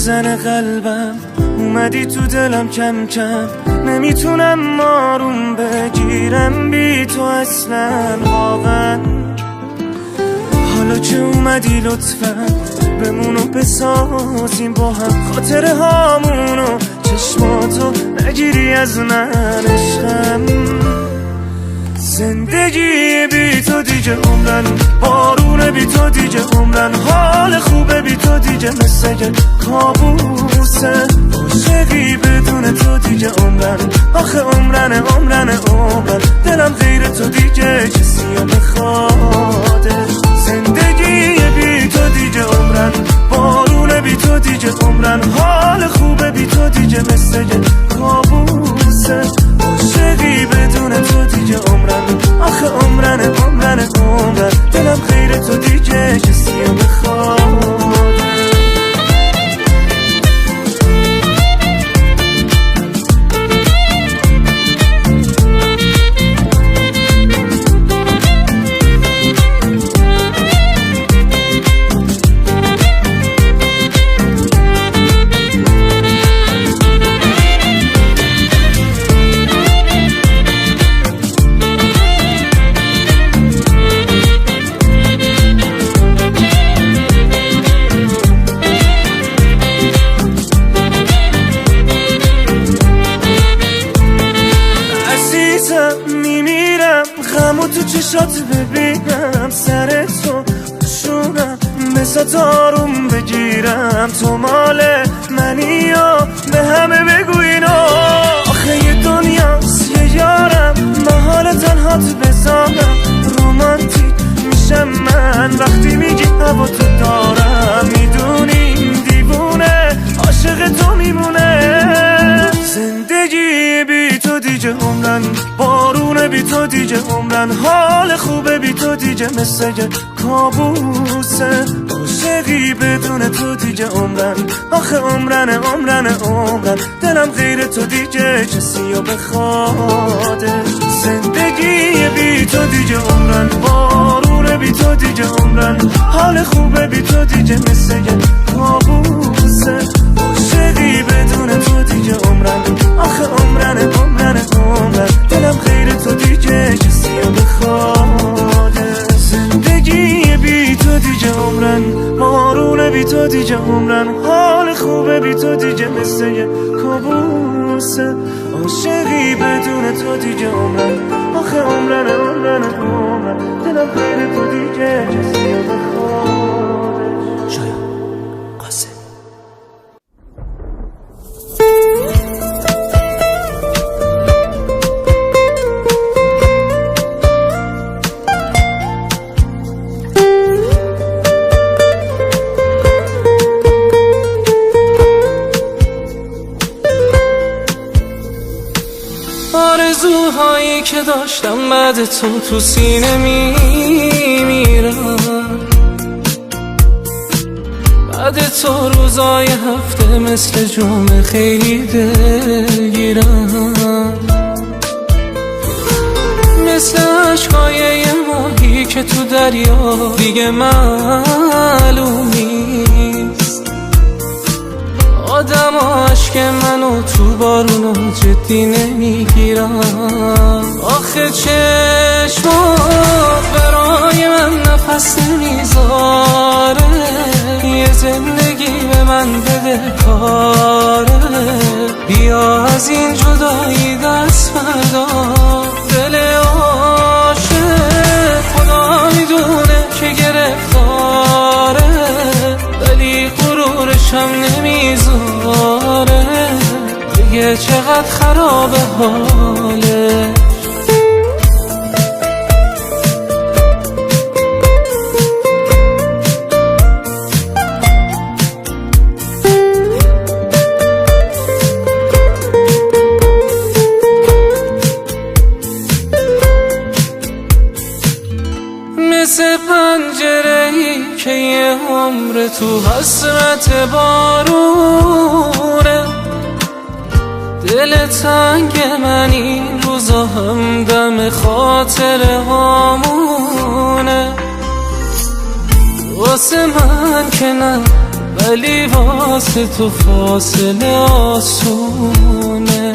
میزنه قلبم، اومدی تو دلم کم کم، نمیتونم آروم بگیرم بی تو اصلا واقعا. حالا که اومدی لطفا بمونو بسازیم با هم، خاطره هامونو چشماتو نگیری از من عشقم. زندگی بی تو دیگه عمرن، بارون بی تو دیگه عمرن، حال خوبه بی تو دیگه مثل کابوسه، عاشقی بدون تو دیگه عمرن، آخه عمرن دلم غیر تو دیگه کسی رو بخواده. زندگی بی تو دیگه عمرن، بارون بی تو دیگه عمرن، حال خوبه بی تو دیگه مثل کابوسه، عاشقی بدون تو دیگه عمرن، آخه عمرن دلم غیر تو دیگه کسی رو بخواد. میمیرم غمو تو چشات ببینم، سر تو شونم مثل آروم بگیرم، تو مال منی و به همه بگو اینو، آخه یه دنیاست یه یارم، محال تنهات بذارم، رومانتیک میشم من وقتی میگی هوا تو دارم، میدونی دیوونه عاشق تو میمونه. زندگی بی تو دیگه عمرن، بارون بی تو دیگه عمرن، حال خوبه بی تو دیگه مثل کابوسه، عاشقی بدون تو دیگه عمرن، آخه عمرن دلم غیر تو دیگه کسی رو بخواده. زندگی بی تو دیگه عمرن، بارون بی تو دیگه عمرن، حال خوبه بی تو دیگه مثل کابوسه، عاشقی بدون تو دیگه عمرن، آخه عمرن دلم غیر تو دیگه کسی رو بخواده. زندگی بی تو دیگه عمرن، بارون بی تو دیگه عمرن، حال خوبه بی تو دیگه مثل کابوسه، عاشقی بدون تو دیگه عمرن، آخه عمرن دلم غیر تو دیگه کسی رو بخواده. شاید قاسم آرزوهایی که داشتم بعد تو سینه میمیرم، بعد تو روزای هفته مثل جمعه خیلی دلگیرم، مثل عشقای یه ماهی که تو دریا دیگه معلوم نیست، آدم عشق منو تو بارونو جدی نمیگیرم، آخه چشمات برای من نفس نمیذاره، یه زندگی به من بده کاره، بیا از این جدایی دست بردار، دل عاشق خدا میدونه که گرفتاره، ولی غرورشم نمیذاره، دیگه چقدر خرابه حاله. مثل پنجره‌ای که یه عمر تو حسرت بارونه، دل تنگ من این روزا همدم خاطره هامونه، واسه من که نه ولی واسه تو فاصله آسونه.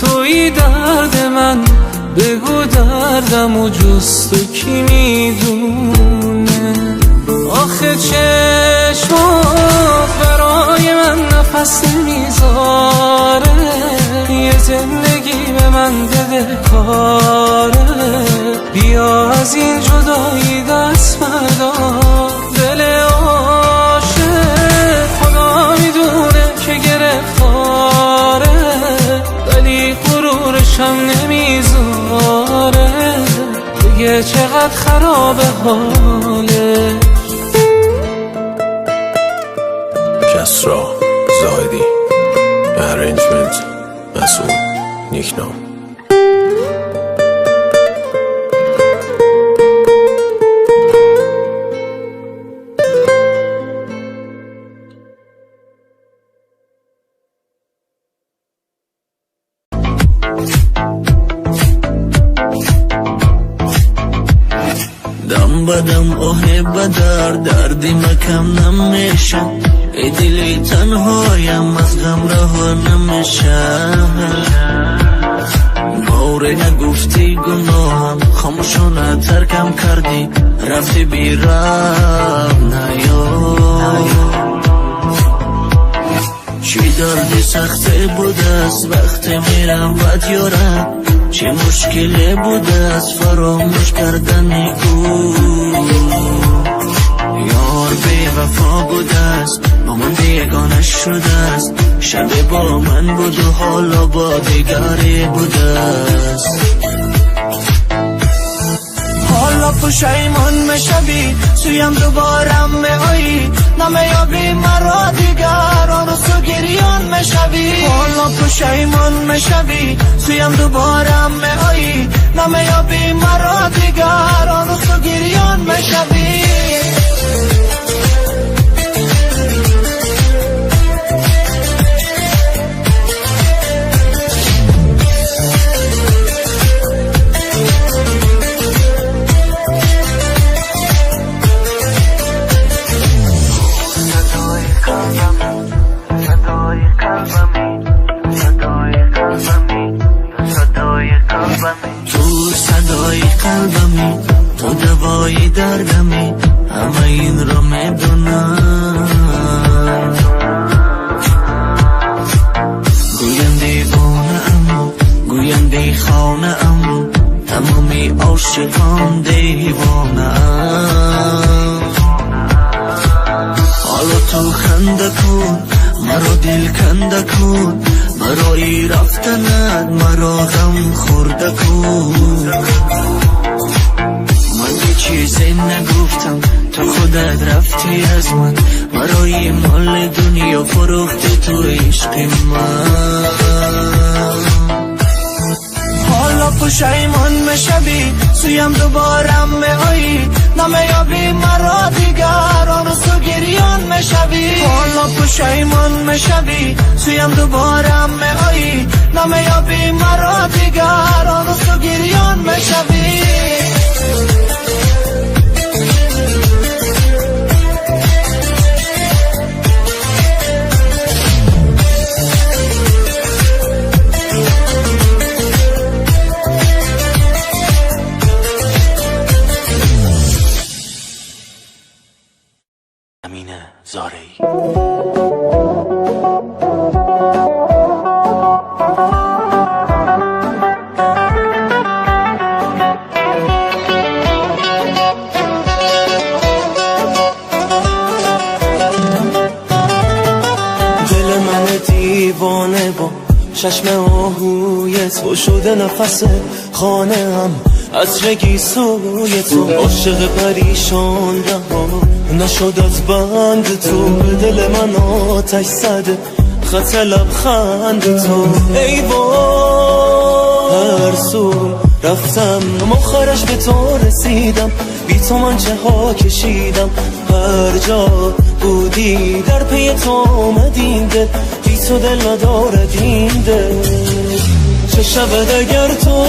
توی درد من بگو دردم و جز تو کی میدونه. آخه چشمات برای من نفس نمیذاره، یه زندگی به من بده کاره. بیا از این جدایی دست بردار، دل عاشق خدا میدونه که گرفتاره، ولی غرورشم نمیذاره دیگه چقدر خرابه حاله. کسرا زاهدی، ارنجمنت مسئول، نیکنام. دم بدم آه بدر دردی مکم نمیشه، ای دلی تنهایم از غم رها نمیشه. باره نگفتی گناهم خاموشانه ترکم کردی، رفتی بی رب نیا. چی دردی سخته بوده است وقتی میرم بد یارم، چه مشکلی بوده است فراموش کردنی او. یار بی وفا بوده است با من بیگانه شده است، شب با من بود و حالا با دیگری بوده است. حالا پشیمان میشوی سویم دوبارم میایی، نمیابی مرا دیگر آن سو گریان میشوی. حالا پشیمان میشوی سویم دوبارم میایی، نمیابی مرا دیگر آن سو گریان میشوی. تو صدای قلبمی، تو دوای دردمی، همه این را میدونم. گویم دیوانه ام، گویم دیخانه ام، تمامی عاشقان دیوانه ام. حالا تو خنده کن مرا دل کنده کن، برای رفتنت مرا غم خورده کن. من یه چیزی نگفتم تو خودت رفتی از من، برای مال دنیا فروختی تو عشق من. حالا پشیمان میشوی سویم دوبارم میایی، نمیابی مرا دیگر آن سو گریان میشوی. حالا پشیمان میشوی سویم دوبارم میایی، نمیابی مرا دیگر آن سو گریان میشوی. امین زارعی. دل من دیوانه با چشم آهوی تو شده نفس خانه هم عطرگی سوی تو، عاشق پریشان رها نشد از بند تو. به دل من آتش زده خط لبخند تو. ای وای هر سو رفتم مخارش به تو رسیدم، بی تو من چه ها کشیدم. هر جا بودی در پی تو آمدیم دل، بی تو دل ندارد این دل. چه شود اگر تو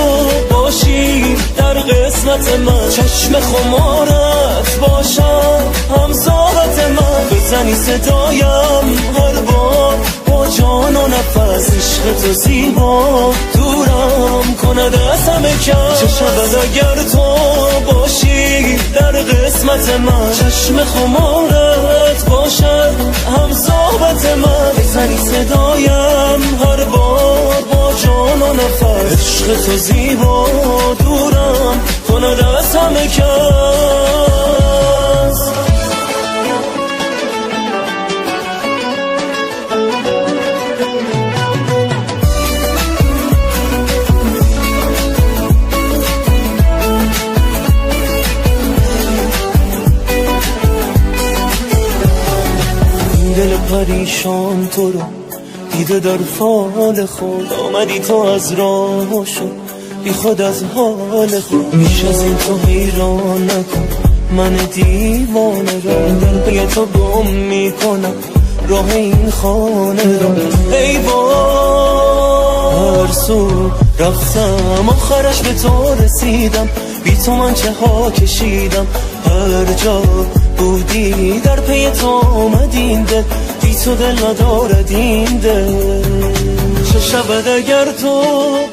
باشی در قسمت من، چشم خمارت باشم همزاد من، بزنی صدایم هر بار با جان و نفس، عشق تو زیبا دورم کند از همه کس. چه شود اگر تو باشی در قسمت من، چشم خمارت باشد همزاد من، بزنی صدایم هر بار با جان و نفس، عشق تو زیبا دورم کند از همه کس. دل پریشان تو رو دیده در فال خود، آمدی تو از راه شد بی خود از حال خود. بیش از این تو حیران نکن من دیوانه رو، در پی تو گم میکنم راه این خانه رو. ای هر سو رفتم آخرش به تو رسیدم، بی تو من چه ها کشیدم. هر جا بودی در پی تو آمدین دل، بی تو دل ندارد این دل. چه شود اگر تو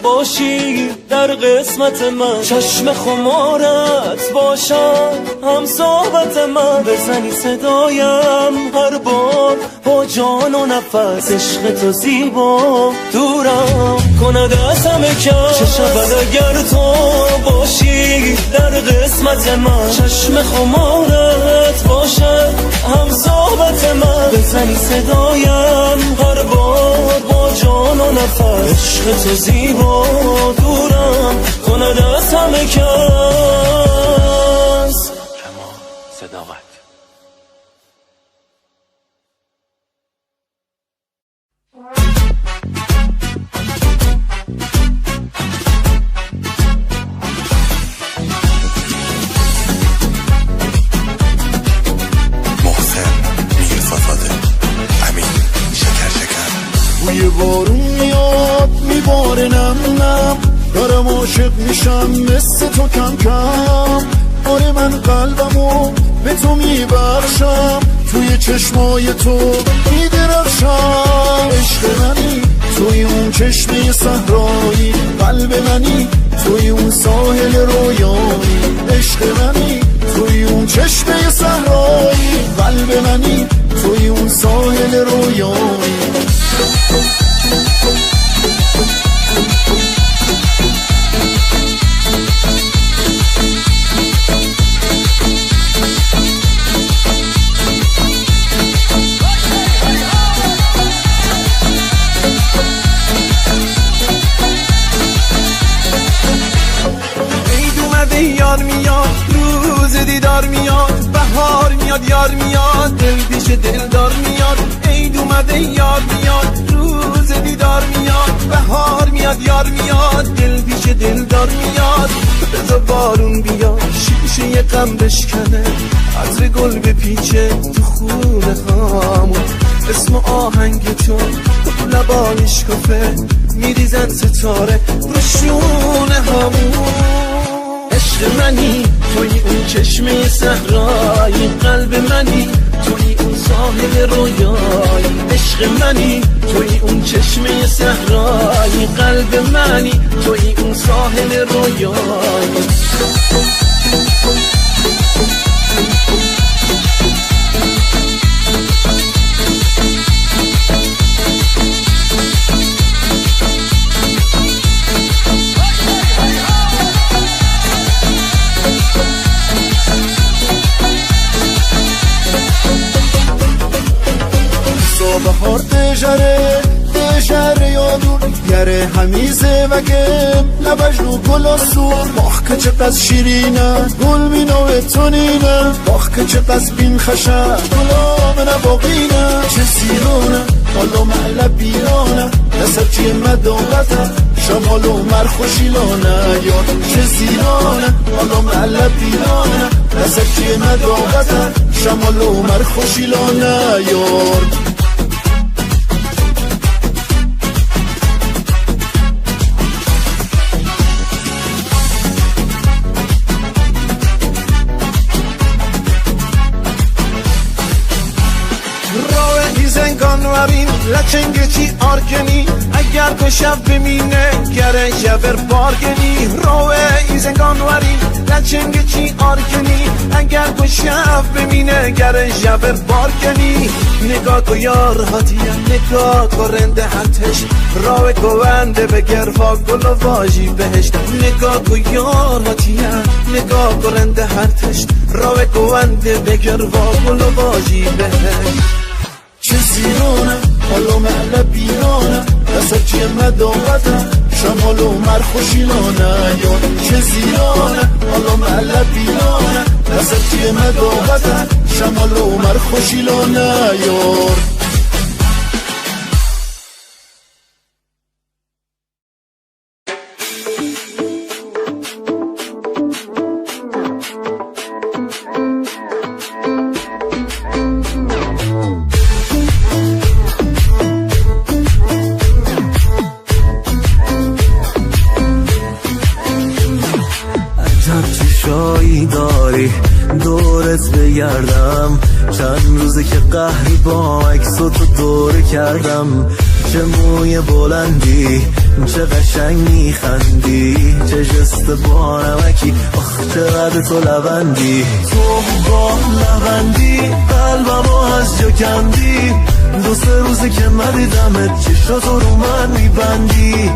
باشی در قسمت من، چشم خمارت باشم همزاد من، بزنی صدایم هر بار با جان و نفس، عشق تو زیبا دورم کند از همه کس. چه شود اگر تو باشی در قسمت من، چشم خمارت باشم همزاد من، بزنی صدایم هر بار با جان و نفس، عشق تو زیبا دورم کند از همه کس. کما صداقت. بوی بارون میاد میباره نم نم، دارم عاشق میشم مثل تو کم کم. آره من قلبمو به تو میبخشم، توی چشمای تو میدرخشم. عشق منی توی اون چشمه صحرایی، قلب منی توی اون ساحل رویایی. عشق منی توی اون چشمه صحرایی، قلب منی توی اون ساحل رویایی. عید اومده یار میاد، روز دیدار میاد، بهار میاد یار میاد، دل پیش دلدار میاد. عید اومده یار میاد، روز دیدار میاد، بهار میاد یار میاد، دل پیش دلدار میاد. بذار بارون بیاد شیشه غم بشکنه، عطر گل بپیچه تو خونه هامون، اسم آهنگ تو لبانش کافه میریزن ستاره رو شونه هامون. عشق منی توی اون چشمه صحرایی، قلب منی توی اون ساحل رویایی. عشق منی توی اون چشمه صحرایی، قلب منی توی اون ساحل رویایی. بهار دژره یادون یره همیزه و گم لبش رو گل و سور. باخ که چقدر شیرینه گل مینوه تونینه، باخ که چقدر بین خشه گلام نباقینه. چه سیرونه حالا معله بیرانه، نسب چیه مداقته شمال و مرخوشیلانه. یا چه زیرانه حالا معله بیرانه، نسب چیه مداقته شمال و مرخوشیلانه. یار لچنگ چی آرکنی اگر که شب بمینه گره جبر بارگنی روه ایزنگان وری لچنگ چی آرکنی اگر که شب بمینه گره جبر بارگنی نگاه کو یار هاتیه نگاه کو رنده حتش روه گونده بگر و گل و واجی بهشت نگاه کو یار هاتیه نگاه کو رنده حتش روه گونده بگر و گل و واجی بهشت چه زیرونه حالا معله بیرانه دست چیه مداوته شمالو مرخوشیلانه چه زیرانه حالا معله بیرانه دست چیه مداوته شمالو مرخوشیلانه یار داری دورت بگردم چند روزه که قهری با عکساتو دوره کردم چه موی بلندی چه قشنگ میخندی چه جست با نمکی آخ چقدر تو لبندی تو با لبندی قلبمو از جا کندی دو سه روزه که ندیدمت چشاتو رو من میبندی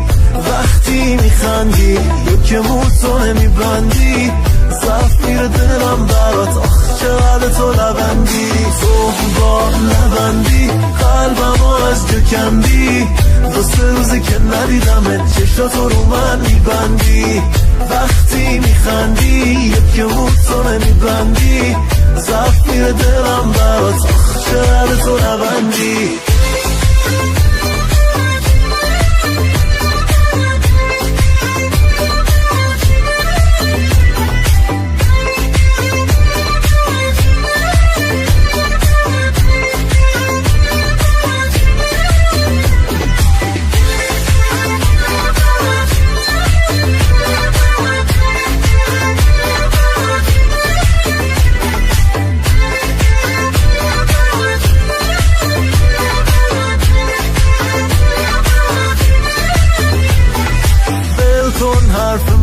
وقتی میخندی یا که موتو نمیبندی صف میره دلم برات آخ چقدر تو لبندی تو با لبندی قلبمو از جا کندی دو سه روزه که ندیدمت چشاتو رو من میبندی وقتی میخندی یا که موتو نمیبندی صف میره دلم برات آخ چقدر تو لبندی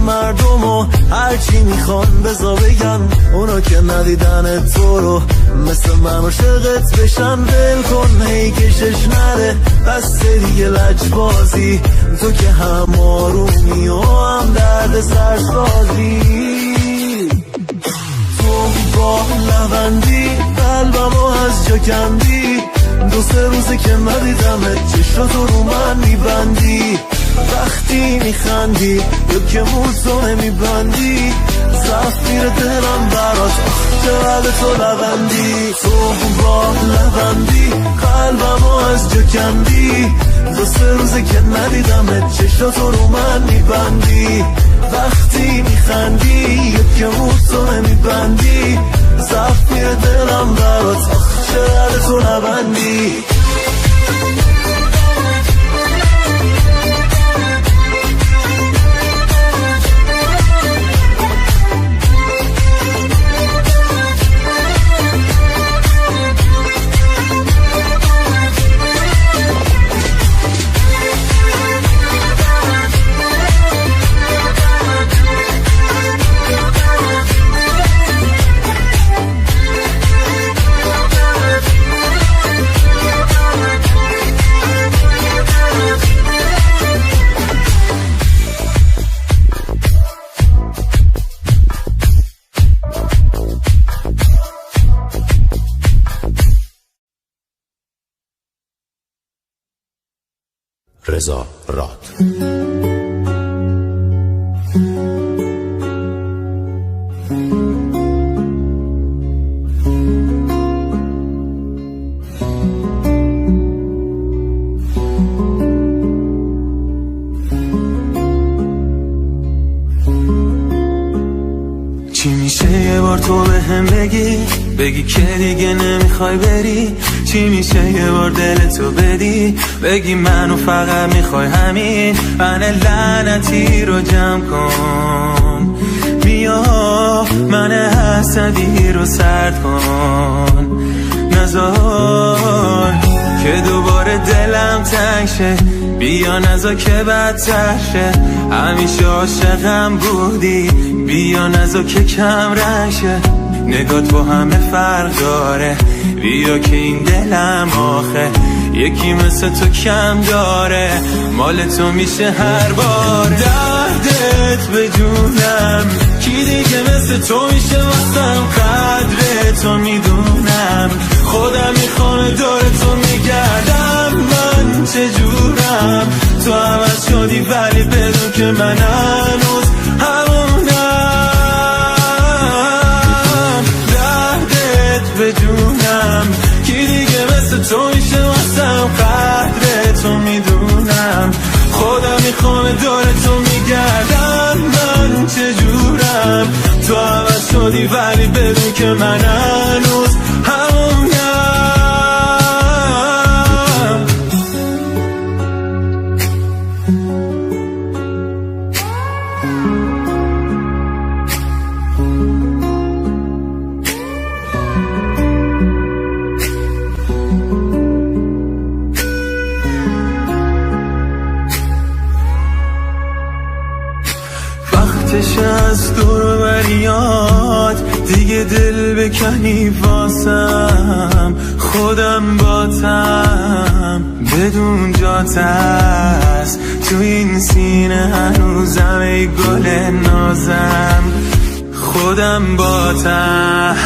مردمو هرچی میخوان بزا بگن اونا که ندیدن تو رو مثل من عاشقت بشن دل کن هی کشش نره بس دیگه لجبازی تو که هم آرومی و هم درد سرسازی تو با لبندی قلبمو از جا کندی دو سه روزه که ندیدمت چشاتو رو من میبندی وقتی میخندی یا که موتو نمیبندی صف میره دلم برات چقدر تو لبندی تو با لبندی قلبمو از جا کندی دو سه روزه که ندیدمت چشاتو رو من میبندی وقتی میخندی یا که موتو نمیبندی صف میره دلم برات چقدر تو لبندی رضا راد چی میشه یه بار تو به هم بگی که دیگه نمیخوای بری؟ چی میشه یه بار دلتو بدی بگی منو فقط میخوای همین من لعنتی رو جمع کن بیا من حسدی رو سرد کن نذار که دوباره دلم تنگ شه، بیا نزا که بدتر شه. همیشه عاشقم بودی، بیا نزا که کم رنگ شه. نگات با همه فرق داره، بیا که این دلم آخه یکی مثل تو کم داره، مال تو میشه هر بار. دردت به جونم، کی دیگه مثل تو میشه واسم، قدر تو میدونم، خودم میخوام دور تو میگردم. من چجورم تو عوض شدی ولی بدون که من هنوز همونم. دردت به جونم، کی دیگه مثل تو میشه واسم، قدر تو میدونم، خودم میخوام دور تو میگردم. من چجورم تو عوض شدی ولی بدون که من هنوز همونم. وقتش از دور بریاد دیگه، دل بکنی واسم، خودم باتم بدون جات است تو این سینه هنوزم، ای گل نازم خودم باتم.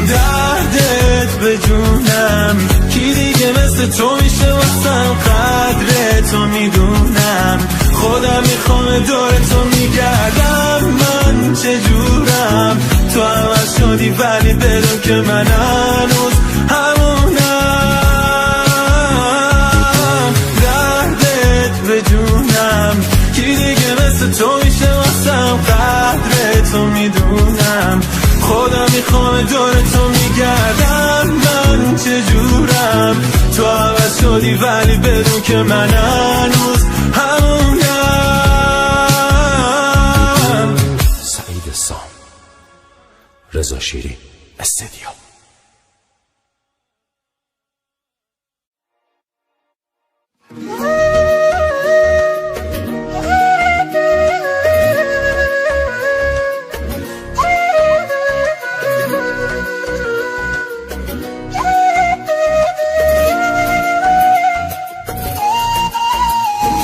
دردت به جونم، کی دیگه مثل تو میشه واسم، قدر تو میدونم، خودم میخوام دور تو میگردم. من چجورم تو عوض شدی ولی بدون که من هنوز همونم. دردت به جونم، کی دیگه مثل تو میشه واسم، قدر تو میدونم، خودم میخوام دور تو میگردم. من چجورم تو عوض شدی ولی بدون که من هنوز همونم. سعید سام، رضا شیری، استدیو.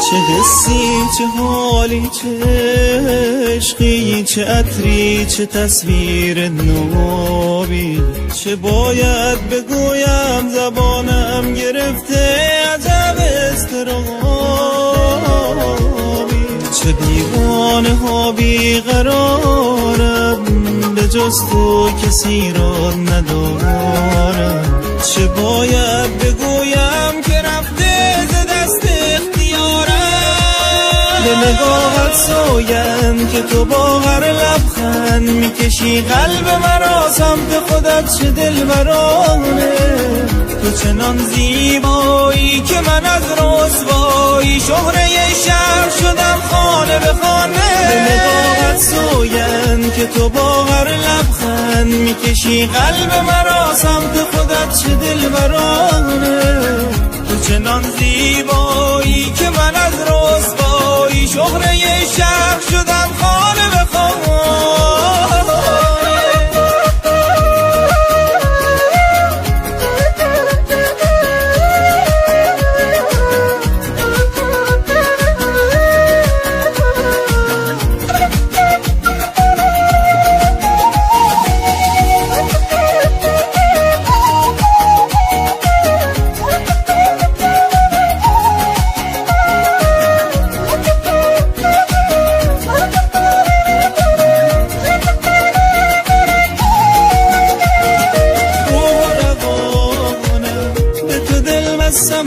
چه حسی، چه حالی، چه عشقی، چه عطری، چه تصویر نوبی، چه باید بگویم زبانم گرفته عجب اضطرابی. چه دیوانه ها بیقرارم، به جز تو کسی را ندارم. چه باید بگویم که رفته ز دست اختیارم. به نگاهت سویم که تو با هر لبخند میکشی قلب مرا سمت خودت، چه دلبرانه. تو چنان زیبایی که من از رسوایی شهره شهر شدم خانه به خانه. به نگاهت سویم که تو با هر لبخند میکشی قلب مرا سمت خودت، چه دلبرانه. تو چنان زیبایی که من از رسوایی شهره شهر شدم خانه به خانه.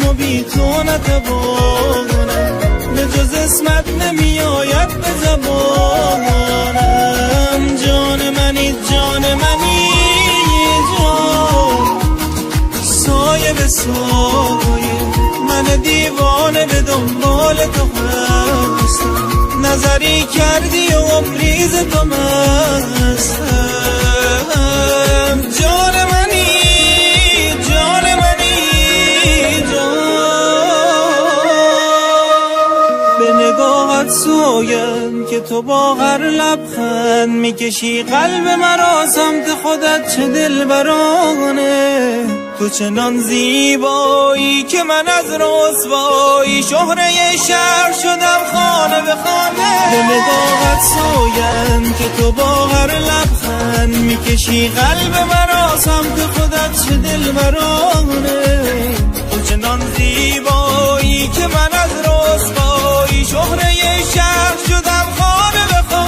و بی تو نتوانم، به جز اسمت نمی آید به زبانم. جان منی، جان منی، جان سایه به سایه، من دیوانه به دنبال تو هستم. نظری کردی و عمریز تو مستم. جان منی، جان منی، نگاهت سوگند که تو با هر لبخند میکشی قلب مرا سمت خودت، چه دلبرانه. تو چنان زیبایی که من از رسوایی شهره شهر شدم خانه به خانه. به نگاهت سوگند که تو با هر لبخند میکشی قلب مرا سمت خودت، چه دلبرانه. تو چنان زیبایی که من از رسوایی شهره شهر شدم خانه به خانه.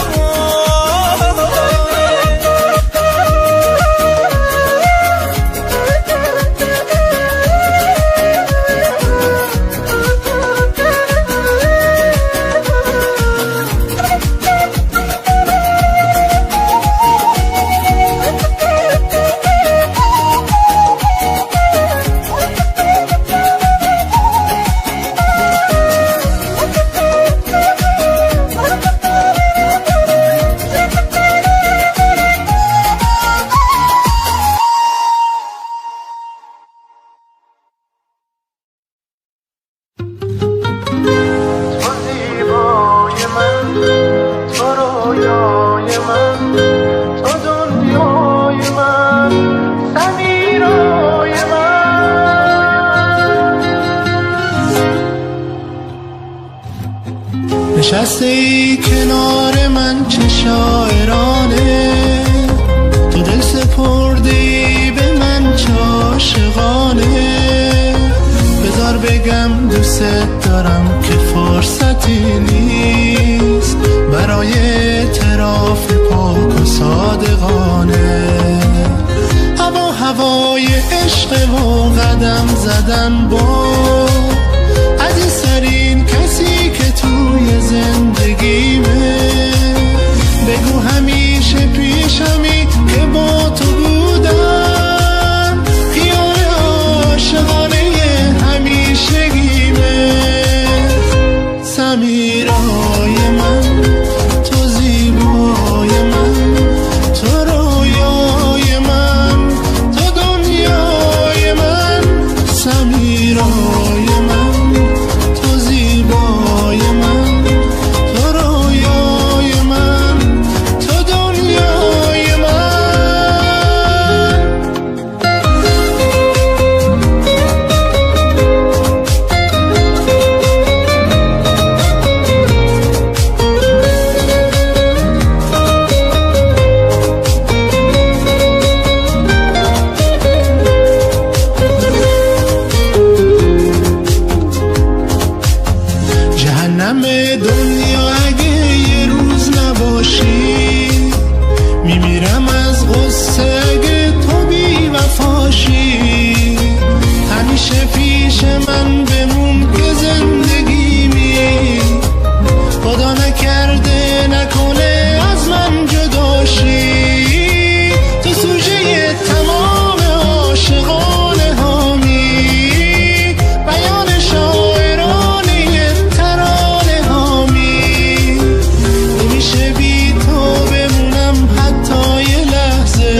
نشسته ای کنار من چه شاعرانه، تو دل سپرده ای به من چه عاشقانه. بذار بگم دوست دارم که فرصتی نیست برای اعتراف پاک و صادقانه. هوای عشق و قدم زدن با عزیزترین کسی که توی زندگیمه. بگو همیشه پیشمی که با تو بودم، خیال عاشقانه همیشگیمه. سمیرای من، تو زیبای من، تو رویای من، تو دنیای من. سمیرای من، تو زیبای من، تو رویای من، تو دنیای من. جهنم دنیا اگه یه روز نباشی، میمیرم از غصه اگه تو بی وفاشی. همیشه پیش من بمون که زندگیمی، خدا نکرده نکنه از من جداشی. تو سوژه تمام عاشقانه هامی، بیان شاعرانه ترانه هامی. نمیشه بی تو بمونم حتی یه لحظه،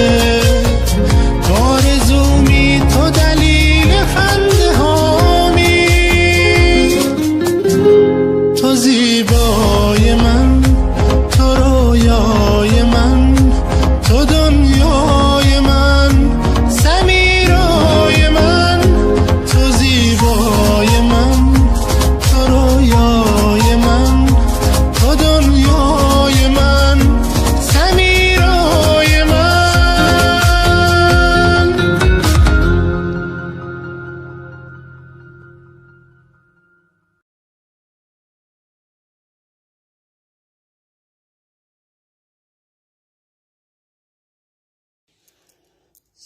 آرزومی تو دلیل خنده هامی. تو زیبای من، تو رویای من، تو دنیای من. سمیرای من، تو زیبای من، تو رویای من، تو دنیای من. سمیرای من.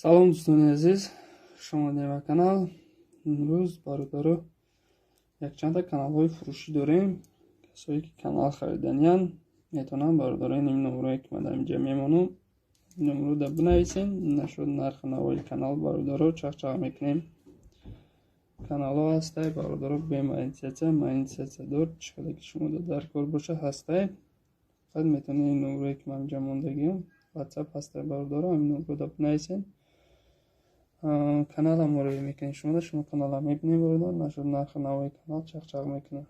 салом дӯстони азиз, хуш омадед ба канал. имрӯз бародаро якчанда каналҳои фурӯшӣ дорем. касое ки канал хариданиянд метавонанд бародаро ин номерое ки ман дар инҷа мемонам номерода бинависен. нашуд нархи навои канал бародаро чахчах мекунем. каналҳо ҳастай бародаро бемонетизатсия дор чиқадар ки шумо дар кор боша ҳастай. фақат метавонед ин номерое ки ман инҷа мондагиам ватсап ҳастай бародаро ҳамин номерода бинависен. канала муроҷиат мекунед шумо канала мебинед бародар. нашуд нархи навои канал чахчах мекунад.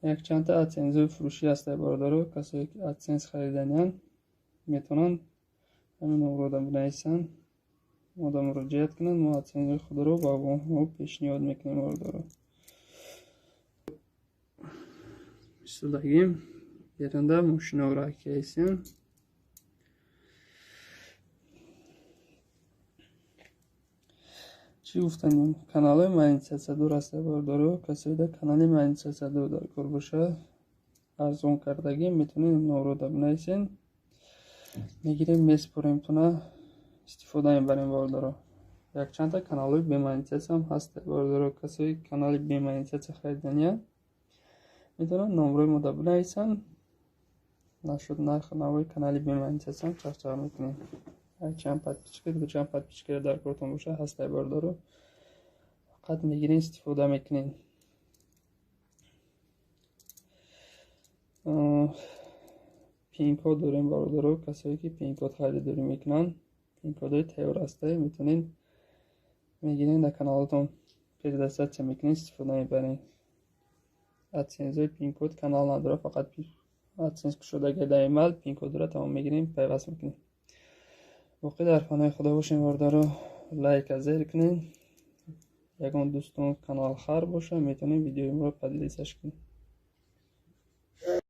یک چند تا ادسنس فروشی هست باردارو. کسایی که ادسنس خریدنیان میتونن همین نمره رو بنویسن، ما رو مراجعت کنن، ما ادسنس خود رو با ما پیشنهاد میکنیم باردارو. Şuradayım. Yerinde muşuna olarak gelsin. چی گفتم؟ کانال من 302 هسته باردارو. کسی ده کانال من 302 در کار باشه ارزون کردگی میتونین نورو دا بنویسین، میگیریم میسپریم تونه استفاده این بریم باردارو. یک چند تا کانال بی منیتس هم هسته باردارو. کسی کانال بی منیتس خریدنیه میتونن نمره ما دا بنویسن. نشد نرخ نوی کانال بی منیتس هم چرچر میکنیم. چند پد پیچکر دو چند پد پیچکر در کارتون باشه هسته باردارو. فقط میگیرین استفاده میکنین. پین کد داریم باردارو. کسایی که پین کد خریداری میکنن پین کد های تیور هسته میتونین میگیرین در کانالتون پیداست چه میکنین استفاده میبرین. ادسنس های پین کد کانال نداره، فقط ادسنس شده گرده ایمیل پین کد رو تمام میگیرین پیوست میکنین. باقی در خانه خدا باشین باردارو. لایک از زیر کنین. یکون دوستون کانال خر باشه میتونین ویدیو ما رو پدیدش کنین.